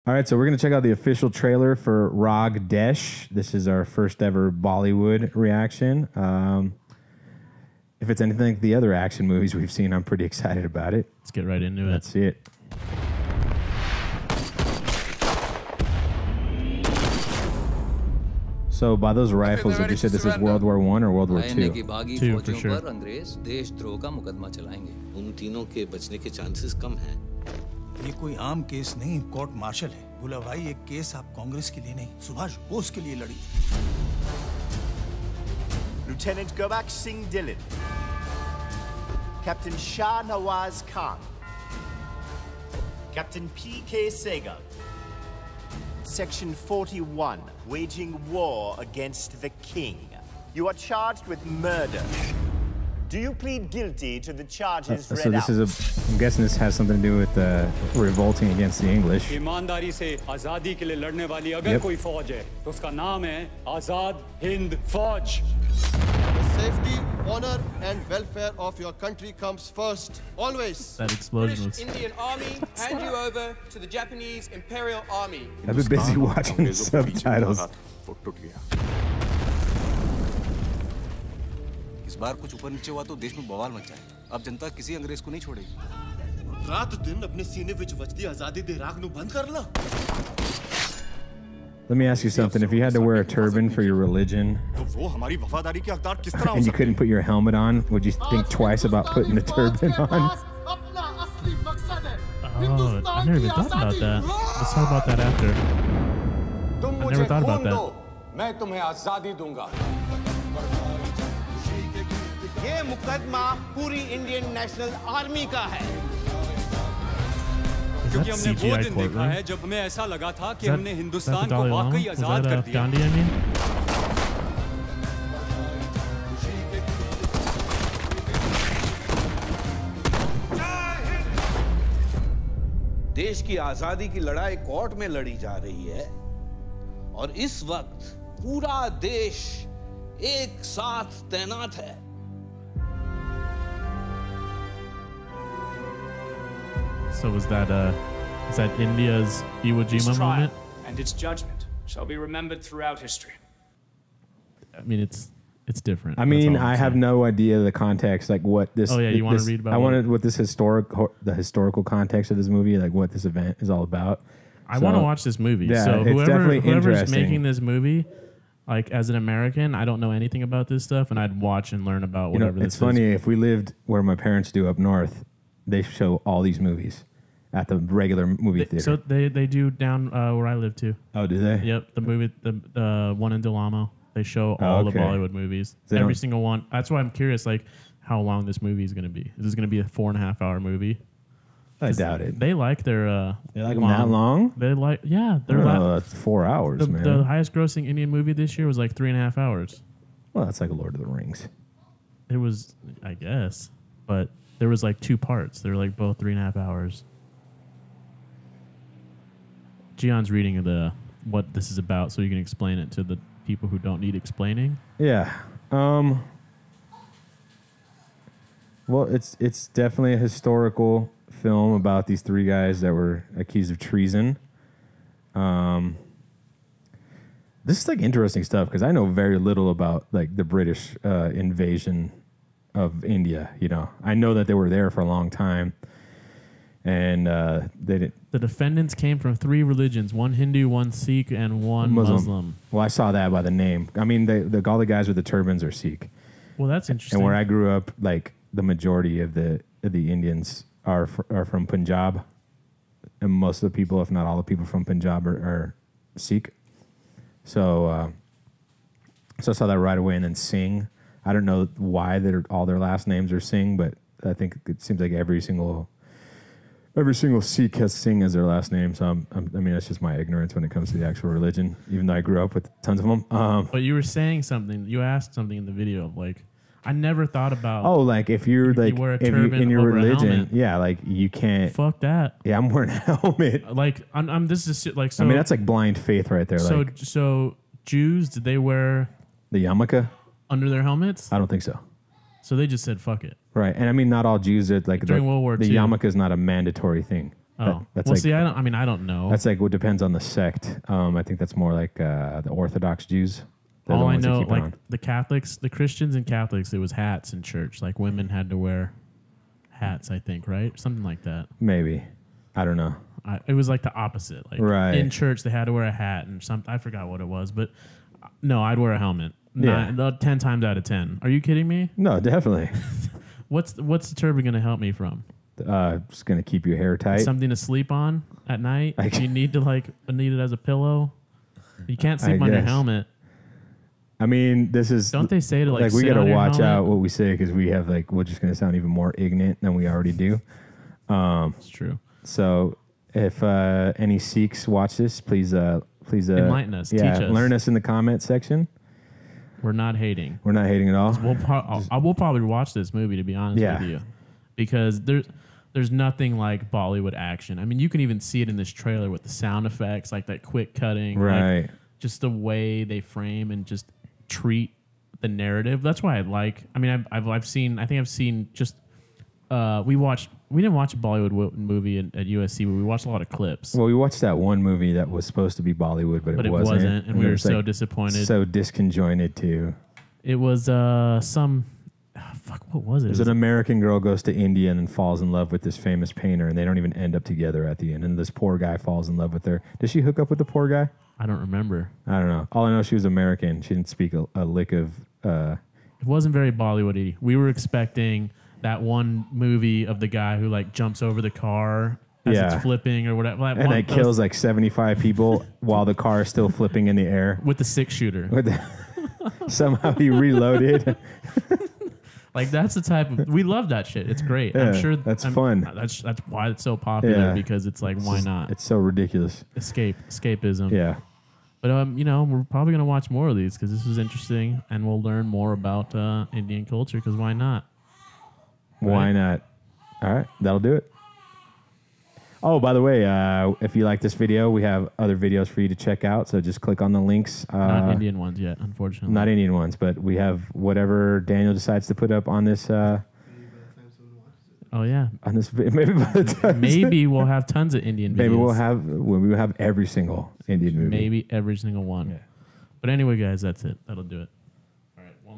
All right, so we're going to check out the official trailer for Raag Desh. This is our first ever Bollywood reaction. If it's anything like the other action movies we've seen, I'm pretty excited about it. Let's get right into it. Let's see it. So by those rifles, did you say this is World War I or World War II? Two, for sure. उन तीनों के बचने के chances कम हैं। ये कोई आम case नहीं, कोर्ट मार्शल है। बोला भाई एक केस आप कांग्रेस के लिए नहीं, सुभाष बोस के लिए लड़ी। Lieutenant Gurubaksh Singh Dhillon, Captain Shah Nawaz Khan, Captain P.K. Sahgal. Section 41, waging war against the king. You are charged with murder. Do you plead guilty to the charges read out? So this is I'm guessing this has something to do with revolting against the English. ईमानदारी से आजादी के लिए लड़ने वाली अगर कोई फौज है, तो उसका नाम है आजाद हिंद फौज. The safety, honor, and welfare of your country comes first, always. That explosion was... Indian Army hand you over to the Japanese Imperial Army. I've been busy watching subtitles. इस बार कुछ ऊपर नीचे हुआ तो देश में बवाल मच जाए. अब जनता किसी अंग्रेज को नहीं छोड़ेगी. रात दिन अपने सीने विच वजदी आजादी दे राग नु बंद कर ला. Let me ask you something. If you had to wear a turban for your religion and you couldn't put your helmet on, would you think twice about putting the turban on? Oh, I never even thought about that. Let's talk about that after. I never thought about that. मैं तुम्हें आजादी दूंगा. ये मुकदमा पूरी Indian national army का है. क्योंकि हमने वो दिन देखा है जब हमें ऐसा लगा था कि हमने हिंदुस्तान को वाकई आजाद कर दिया. देश की आजादी की लड़ाई कोर्ट में लड़ी जा रही है और इस वक्त पूरा देश एक साथ तैनात है. So is that India's Iwo Jima moment? And its judgment shall be remembered throughout history. I mean, it's different. I mean, I have no idea the context, like what this. Oh yeah, you want to read about? I wanted what this the historical context of this movie, like what this event is all about. I want to watch this movie. Yeah, so it's definitely whoever's making this movie, like as an American, I don't know anything about this stuff, and I'd watch and learn about whatever. It's funny if we lived where my parents do up north, they show all these movies at the regular movie theater. So they do down where I live too. Oh, do they? Yep, the movie, the one in Dhillon. They show all the Bollywood movies, every single one. That's why I'm curious, like how long this movie is going to be. Is this going to be a 4.5 hour movie? I doubt it. They like their. They like them that long? They like, yeah. They're that's 4 hours, man. The highest grossing Indian movie this year was like 3.5 hours. Well, that's like Lord of the Rings. It was, I guess, but there was like 2 parts. They were like both 3.5 hours. Gian's reading what this is about, so you can explain it to the people who don't need explaining. Yeah. Well, it's definitely a historical film about these 3 guys that were accused of treason. This is like interesting stuff because I know very little about like the British invasion of India. You know, I know that they were there for a long time, and they didn't. The defendants came from 3 religions: 1 Hindu, 1 Sikh, and 1 Muslim. Well, I saw that by the name. I mean, all the guys with the turbans are Sikh. Well, that's interesting. And where I grew up, like the majority of the Indians are from Punjab, and most of the people, if not all the people from Punjab, are Sikh. So, so I saw that right away. And then Singh, I don't know why all their last names are Singh, but I think it seems like every single Sikh has Singh as their last name. So I mean, that's just my ignorance when it comes to the actual religion, even though I grew up with tons of them. But you were saying something. You asked something in the video of like, I never thought about. Oh, like if you're like you wear a if turban you, in your over a religion, helmet. yeah, like you can't. Fuck that. Yeah, I'm wearing a helmet. Like I'm. This is like. So, I mean, that's like blind faith right there. So like, so Jews, did they wear the yarmulke under their helmets? I don't think so. So they just said fuck it. Right, and I mean, not all Jews are like during World War II. The yarmulke is not a mandatory thing. Oh, that's well, like, see, I don't know. That's like what depends on the sect. I think that's more like the Orthodox Jews. All I know, like the Catholics, the Christians and Catholics, it was hats in church. Like women had to wear hats, I think, right? Something like that. Maybe. I don't know. It was like the opposite. Like in church, they had to wear a hat and something. I forgot what it was, but no, I'd wear a helmet. Yeah. 10 times out of 10. Are you kidding me? No, definitely. What's the turban going to help me from? Just gonna keep your hair tight. Something to sleep on at night. You need to need it as a pillow. You can't sleep on your helmet. I mean, this is. Don't they say to like we sit gotta on your watch helmet? out what we say because we have we're just gonna sound even more ignorant than we already do. It's true. So if any Sikhs watch this, please enlighten us. Yeah, teach us. learn us in the comment section. We're not hating. We're not hating at all. I will probably watch this movie, to be honest with you, because there's nothing like Bollywood action. I mean, you can even see it in this trailer with the sound effects, like that quick cutting, right? Like just the way they frame and just treat the narrative. That's why I like. I mean, I've seen just. We didn't watch a Bollywood movie at USC, but we watched a lot of clips. Well, we watched that one movie that was supposed to be Bollywood, but it wasn't. And we were so disappointed. So disconjointed, too. It was what was it? There's an American girl goes to India and then falls in love with this famous painter, and they don't even end up together at the end. And this poor guy falls in love with her. Did she hook up with the poor guy? I don't remember. I don't know. All I know, she was American. She didn't speak a lick of... It wasn't very Bollywood-y. We were expecting... that one movie of the guy who jumps over the car as it's flipping or whatever. And it kills 75 people while the car is still flipping in the air. With the 6-shooter. Somehow he reloaded. That's the type of... We love that shit. It's great. Yeah, I'm sure... that's fun. That's why it's so popular, because it's why not? It's so ridiculous. Escapism. Yeah. But, we're probably going to watch more of these because this is interesting and we'll learn more about Indian culture because why not? Why not? All right, that'll do it. Oh, by the way, if you like this video, we have other videos for you to check out. So just click on the links. Not Indian ones yet, unfortunately. Not Indian ones, but we have whatever Daniel decides to put up on this. Oh yeah, on this maybe by the time maybe we'll have tons of Indian videos. Maybe we'll have every single Indian movie. Maybe every single one. Yeah. But anyway, guys, that's it. That'll do it.